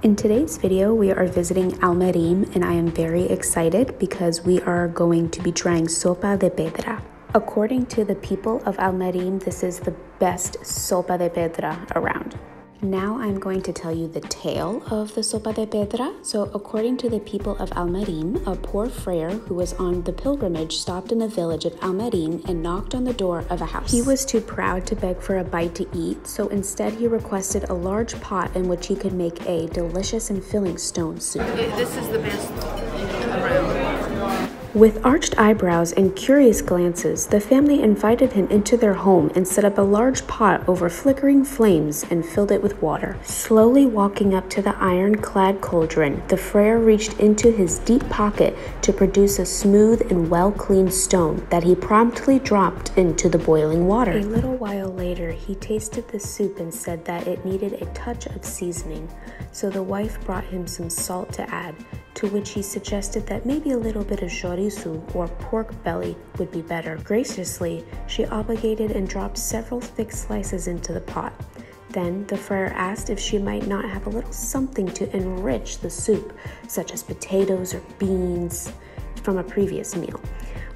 In today's video, we are visiting Almeirim, and I am very excited because we are going to be trying Sopa da Pedra. According to the people of Almeirim, this is the best Sopa da Pedra around. Now I'm going to tell you the tale of the Sopa da Pedra. So according to the people of Almeirim, a poor friar who was on the pilgrimage stopped in the village of Almeirim and knocked on the door of a house. He was too proud to beg for a bite to eat, so instead he requested a large pot in which he could make a delicious and filling stone soup. This is the best around. With arched eyebrows and curious glances, the family invited him into their home and set up a large pot over flickering flames and filled it with water. Slowly walking up to the iron-clad cauldron, the friar reached into his deep pocket to produce a smooth and well-cleaned stone that he promptly dropped into the boiling water. A little while later, he tasted the soup and said that it needed a touch of seasoning, so the wife brought him some salt to add, to which he suggested that maybe a little bit of chorizo or pork belly would be better. Graciously, she obligated and dropped several thick slices into the pot. Then the friar asked if she might not have a little something to enrich the soup, such as potatoes or beans from a previous meal.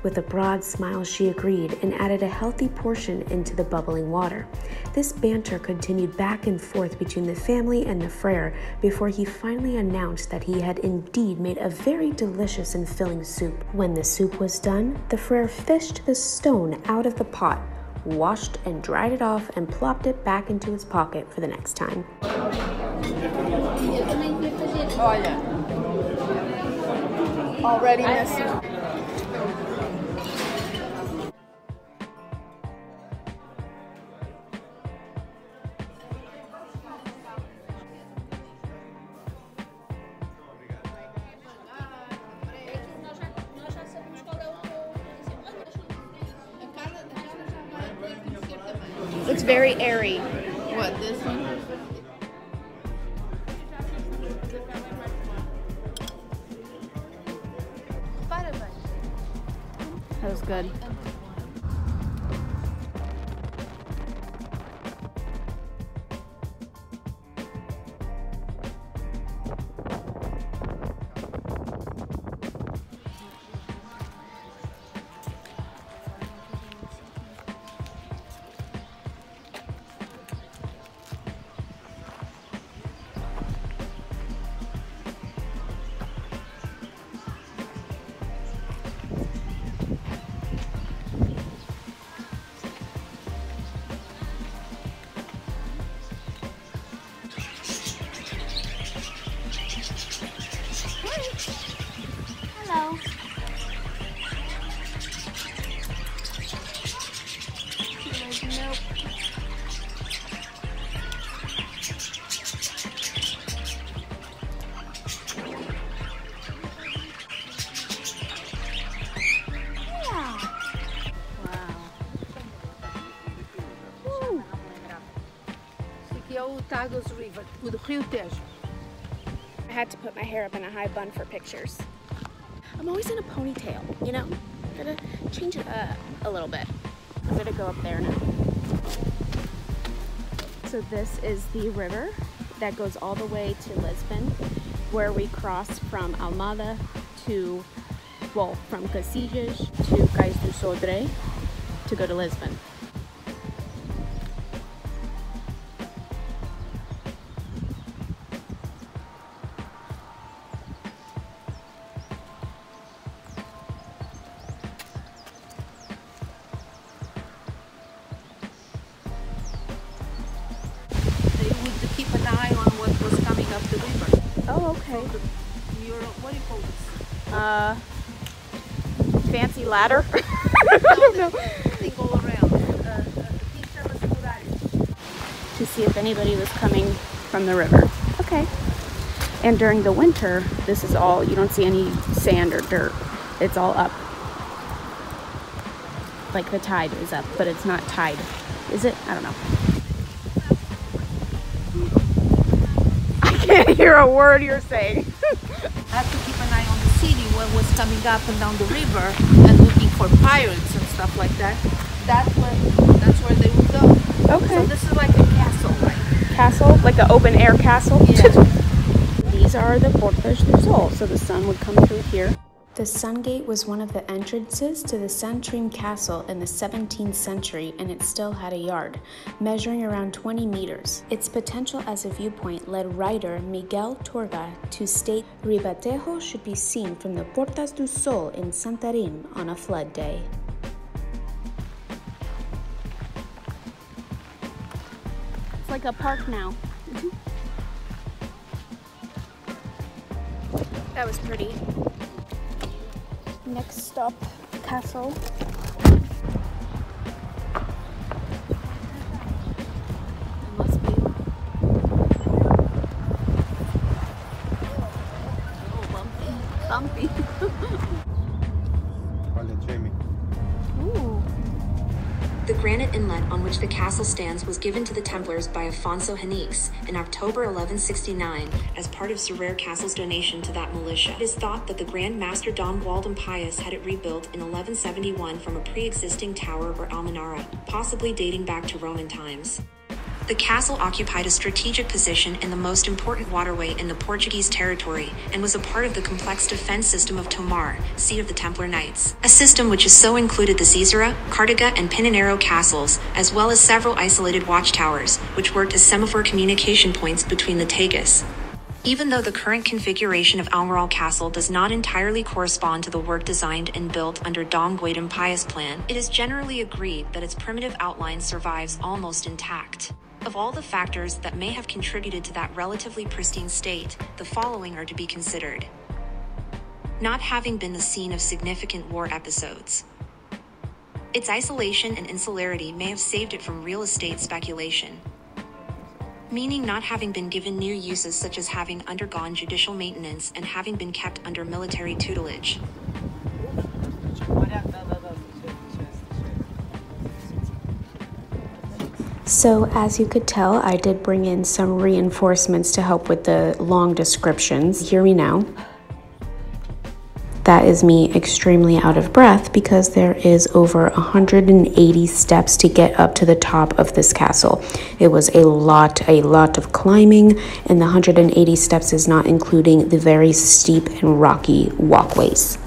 With a broad smile, she agreed and added a healthy portion into the bubbling water. This banter continued back and forth between the family and the friar before he finally announced that he had indeed made a very delicious and filling soup. When the soup was done, the friar fished the stone out of the pot, washed and dried it off, and plopped it back into his pocket for the next time. Olha, already messy. It's very airy. What, this one? That was good. Hello. Nope. Yeah. Wow. Esse aqui é o Tagus River, o do Ribatejo. I had to put my hair up in a high bun for pictures. I'm always in a ponytail, you know? Gotta change it up a little bit. I'm gonna go up there now. So this is the river that goes all the way to Lisbon, where we cross from Almada to, well, from Casillas to Cais do Sodré to go to Lisbon. Keep an eye on what was coming up the river. Oh, okay. What do you call this? Fancy ladder? I don't know. They go around. To see if anybody was coming from the river. Okay. And during the winter, this is all, you don't see any sand or dirt. It's all up. Like the tide is up, but it's not tide. Is it? I don't know. I can't hear a word you're saying. I have to keep an eye on the city, what was coming up and down the river, and looking for pirates and stuff like that. That's where they would go. Okay. So this is like a castle, right? Castle? Like an open air castle? Yeah. these are the Portas do Sol, so the sun would come through here. The Sun Gate was one of the entrances to the Santarém castle in the 17th century, and it still had a yard, measuring around 20 meters. Its potential as a viewpoint led writer Miguel Torga to state Ribatejo should be seen from the Portas do Sol in Santarém on a flood day. It's like a park now. That was pretty. Next stop, castle. It must be. Oh, bumpy. Ooh. The granite inlet on which the castle stands was given to the Templars by Afonso Henriques in October 1169 as part of Ferrer Castle's donation to that militia. It is thought that the Grand Master Don Walden Pius had it rebuilt in 1171 from a pre-existing tower or almenara, possibly dating back to Roman times. The castle occupied a strategic position in the most important waterway in the Portuguese territory and was a part of the complex defense system of Tomar, seat of the Templar Knights. A system which has so included the Cesura, Carregueira, and Pinheiro castles, as well as several isolated watchtowers, which worked as semaphore communication points between the Tagus. Even though the current configuration of Almourol Castle does not entirely correspond to the work designed and built under Dom Walden Pius plan, it is generally agreed that its primitive outline survives almost intact. Of all the factors that may have contributed to that relatively pristine state, the following are to be considered. Not having been the scene of significant war episodes. Its isolation and insularity may have saved it from real estate speculation. Meaning not having been given new uses such as having undergone judicial maintenance and having been kept under military tutelage. So as you could tell, I did bring in some reinforcements to help with the long descriptions. Hear me now. That is me extremely out of breath because there is over 180 steps to get up to the top of this castle. It was a lot of climbing, and the 180 steps is not including the very steep and rocky walkways.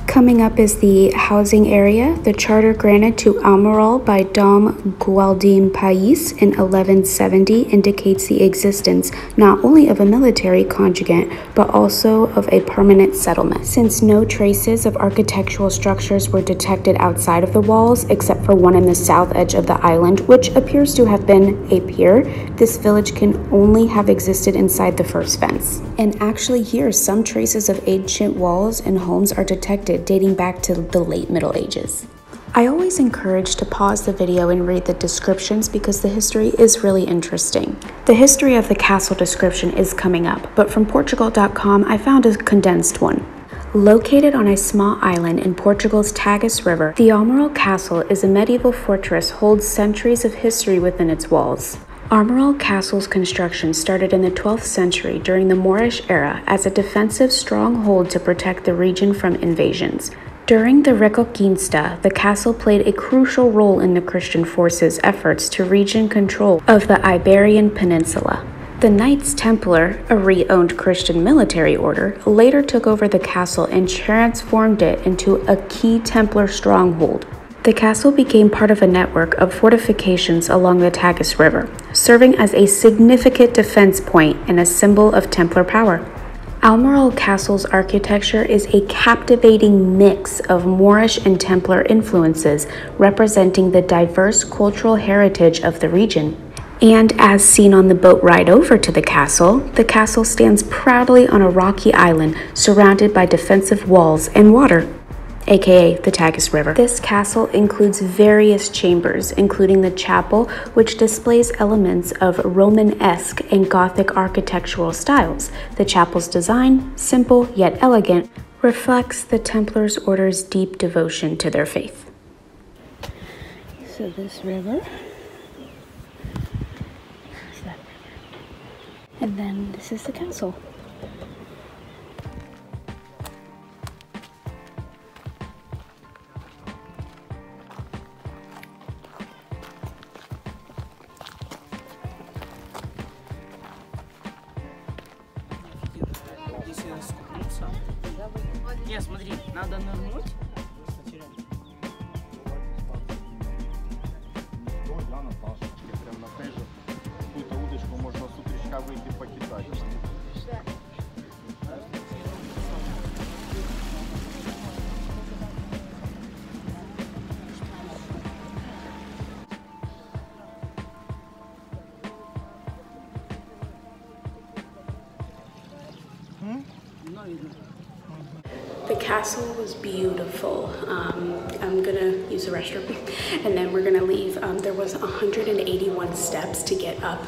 Coming up is the housing area. The charter granted to Almourol by Dom Walden Pius in 1170 indicates the existence not only of a military contingent, but also of a permanent settlement. Since no traces of architectural structures were detected outside of the walls, except for one in the south edge of the island, which appears to have been a pier, this village can only have existed inside the first fence. And actually here, some traces of ancient walls and homes are detected dating back to the late Middle Ages. I always encourage to pause the video and read the descriptions because the history is really interesting. The history of the castle description is coming up, but from Portugal.com I found a condensed one. Located on a small island in Portugal's Tagus River, the Almourol Castle is a medieval fortress holds centuries of history within its walls. Almourol Castle's construction started in the 12th century during the Moorish era as a defensive stronghold to protect the region from invasions. During the Reconquista, the castle played a crucial role in the Christian forces' efforts to regain control of the Iberian Peninsula. The Knights Templar, a re-owned Christian military order, later took over the castle and transformed it into a key Templar stronghold. The castle became part of a network of fortifications along the Tagus River, serving as a significant defense point and a symbol of Templar power. Almourol Castle's architecture is a captivating mix of Moorish and Templar influences, representing the diverse cultural heritage of the region. And as seen on the boat ride over to the castle stands proudly on a rocky island surrounded by defensive walls and water, aka the Tagus River. This castle includes various chambers, including the chapel, which displays elements of Romanesque and Gothic architectural styles. The chapel's design, simple yet elegant, reflects the Templars order's deep devotion to their faith. So this river is that river. And then this is the castle. só. Yes, смотри, надо нырнуть. Прямо на пляже какую-то удочку можно с утречка выйти покидать. The castle was beautiful. I'm gonna use the restroom and then we're gonna leave. There was 181 steps to get up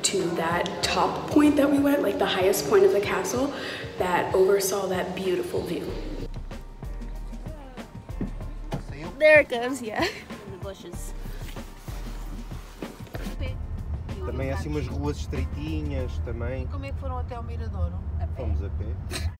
to that top point that we went, like the highest point of the castle that oversaw that beautiful view. There it goes, yeah. In the bushes. Também há assim umas ruas estreitinhas também. Como é que foram até ao Miradouro? Fomos a pé.